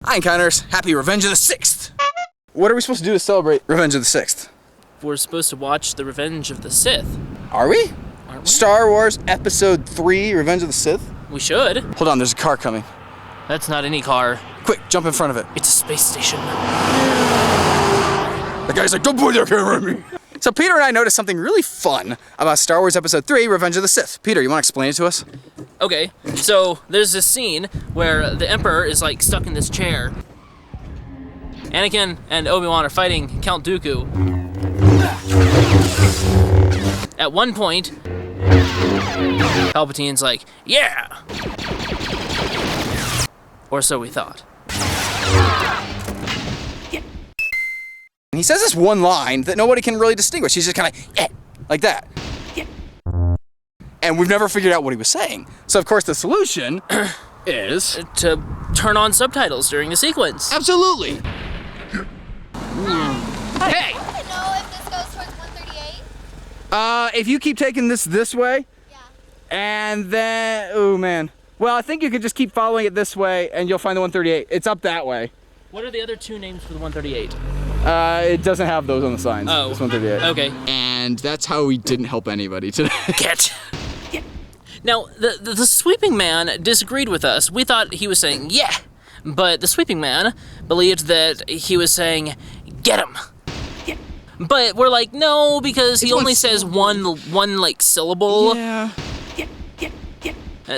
Hi, Encounters. Happy Revenge of the 6th. What are we supposed to do to celebrate Revenge of the 6th? We're supposed to watch The Revenge of the Sith. Are we? Aren't we? Star Wars Episode 3, Revenge of the Sith? We should. Hold on, there's a car coming. That's not any car. Quick, jump in front of it. It's a space station. The guy's like, don't point your camera at me. So Peter and I noticed something really fun about Star Wars Episode 3, Revenge of the Sith. Peter, you want to explain it to us? Okay, so there's this scene where the Emperor is like stuck in this chair. Anakin and Obi-Wan are fighting Count Dooku. At one point, Palpatine's like, yeah! Or so we thought. And he says this one line that nobody can really distinguish. He's just kind of like that. And we've never figured out what he was saying. So of course the solution is To turn on subtitles during the sequence. absolutely. Hey! I want to know if this goes towards 138. If you keep taking this way, Yeah. and then, oh man. Well, I think you could just keep following it this way and you'll find the 138. It's up that way. What are the other two names for the 138? It doesn't have those on the signs. Oh. It's 138. Okay. And that's how we didn't help anybody today. Get. Now, the sweeping man disagreed with us. We thought he was saying, yeah. But the sweeping man believed that he was saying, get him. But we're like, no, because he only says one like syllable. Yeah.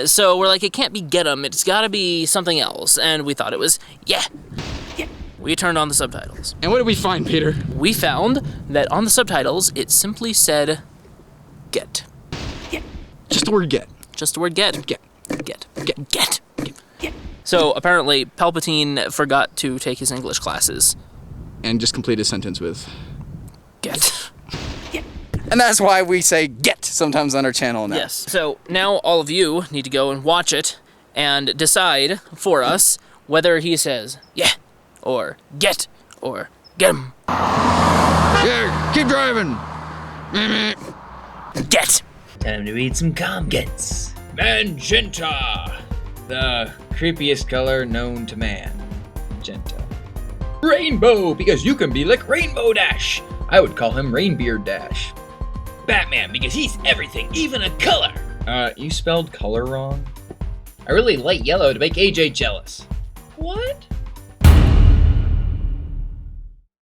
So we're like, it can't be get him. It's got to be something else. And we thought it was, yeah. We turned on the subtitles. And what did we find, Peter? We found that on the subtitles, it simply said, get. Just the word get. Just the word get. Get. Get. Get. Get. So apparently, Palpatine forgot to take his English classes. And just complete a sentence with. Get. And that's why we say get sometimes on our channel now. Yes. So now all of you need to go and watch it and decide for us whether he says, yeah, or get 'em. Yeah, keep driving. Get. Time to read some comments. Magenta, the creepiest color known to man. Magenta. Rainbow, because you can be like Rainbow Dash. I would call him Rainbeard Dash. Batman, because he's everything, even a color. You spelled color wrong. I really light yellow to make AJ jealous. What?